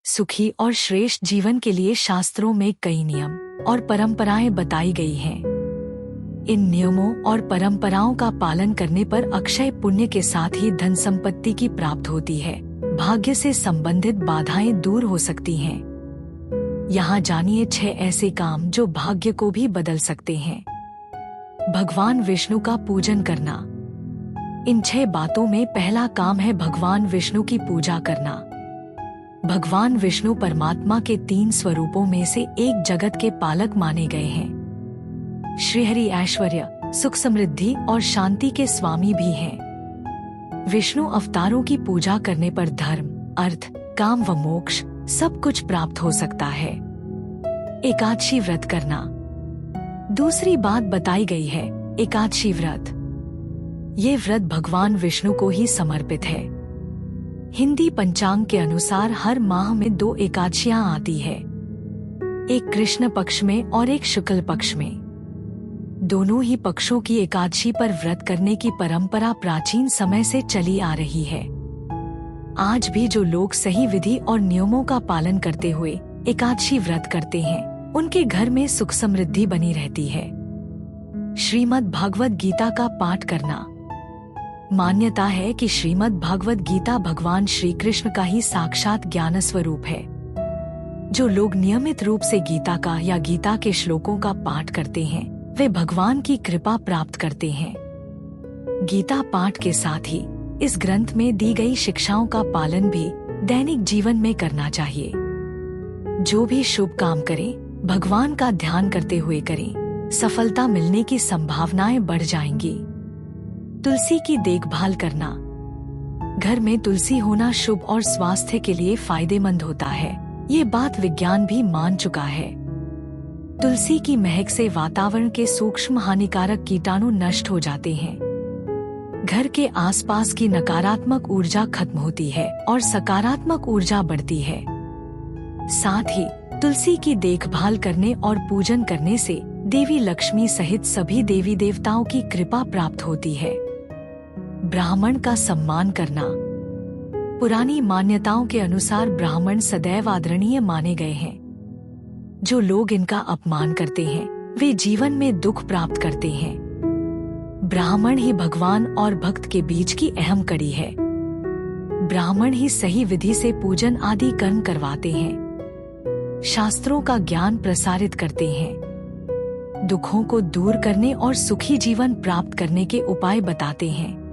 सुखी और श्रेष्ठ जीवन के लिए शास्त्रों में कई नियम और परंपराएं बताई गई हैं। इन नियमों और परंपराओं का पालन करने पर अक्षय पुण्य के साथ ही धन संपत्ति की प्राप्ति होती है। भाग्य से संबंधित बाधाएं दूर हो सकती हैं। यहाँ जानिए 6 ऐसे काम जो भाग्य को भी बदल सकते हैं। भगवान विष्णु का पूजन करना। इन 6 बातों में पहला काम है भगवान विष्णु की पूजा करना। भगवान विष्णु परमात्मा के 3 स्वरूपों में से एक जगत के पालक माने गए हैं। श्रीहरि ऐश्वर्य, सुख, समृद्धि और शांति के स्वामी भी हैं। विष्णु अवतारों की पूजा करने पर धर्म, अर्थ, काम व मोक्ष सब कुछ प्राप्त हो सकता है। एकादशी व्रत करना। दूसरी बात बताई गई है एकादशी व्रत। ये व्रत भगवान विष्णु को ही समर्पित है। हिंदी पंचांग के अनुसार हर माह में 2 एकादशियां आती है, एक कृष्ण पक्ष में और एक शुक्ल पक्ष में। दोनों ही पक्षों की एकादशी पर व्रत करने की परंपरा प्राचीन समय से चली आ रही है। आज भी जो लोग सही विधि और नियमों का पालन करते हुए एकादशी व्रत करते हैं, उनके घर में सुख समृद्धि बनी रहती है। श्रीमद् भागवत गीता का पाठ करना। मान्यता है कि श्रीमद् भागवत गीता भगवान श्री कृष्ण का ही साक्षात ज्ञान स्वरूप है। जो लोग नियमित रूप से गीता का या गीता के श्लोकों का पाठ करते हैं, वे भगवान की कृपा प्राप्त करते हैं। गीता पाठ के साथ ही इस ग्रंथ में दी गई शिक्षाओं का पालन भी दैनिक जीवन में करना चाहिए। जो भी शुभ काम करें, भगवान का ध्यान करते हुए करें, सफलता मिलने की संभावनाएं बढ़ जाएंगी। तुलसी की देखभाल करना। घर में तुलसी होना शुभ और स्वास्थ्य के लिए फायदेमंद होता है। ये बात विज्ञान भी मान चुका है। तुलसी की महक से वातावरण के सूक्ष्म हानिकारक कीटाणु नष्ट हो जाते हैं। घर के आसपास की नकारात्मक ऊर्जा खत्म होती है और सकारात्मक ऊर्जा बढ़ती है। साथ ही तुलसी की देखभाल करने और पूजन करने से देवी लक्ष्मी सहित सभी देवी देवताओं की कृपा प्राप्त होती है। ब्राह्मण का सम्मान करना। पुरानी मान्यताओं के अनुसार ब्राह्मण सदैव आदरणीय माने गए हैं। जो लोग इनका अपमान करते हैं, वे जीवन में दुख प्राप्त करते हैं। ब्राह्मण ही भगवान और भक्त के बीच की अहम कड़ी है। ब्राह्मण ही सही विधि से पूजन आदि कर्म करवाते हैं, शास्त्रों का ज्ञान प्रसारित करते हैं, दुखों को दूर करने और सुखी जीवन प्राप्त करने के उपाय बताते हैं।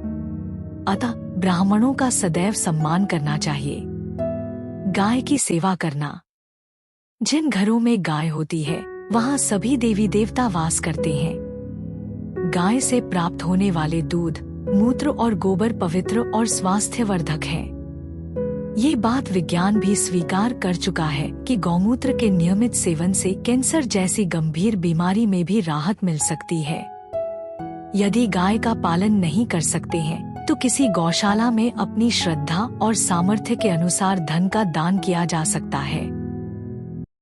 अतः ब्राह्मणों का सदैव सम्मान करना चाहिए। गाय की सेवा करना। जिन घरों में गाय होती है, वहाँ सभी देवी देवता वास करते हैं। गाय से प्राप्त होने वाले दूध, मूत्र और गोबर पवित्र और स्वास्थ्यवर्धक है। ये बात विज्ञान भी स्वीकार कर चुका है कि गौमूत्र के नियमित सेवन से कैंसर जैसी गंभीर बीमारी में भी राहत मिल सकती है। यदि गाय का पालन नहीं कर सकते हैं, तो किसी गौशाला में अपनी श्रद्धा और सामर्थ्य के अनुसार धन का दान किया जा सकता है।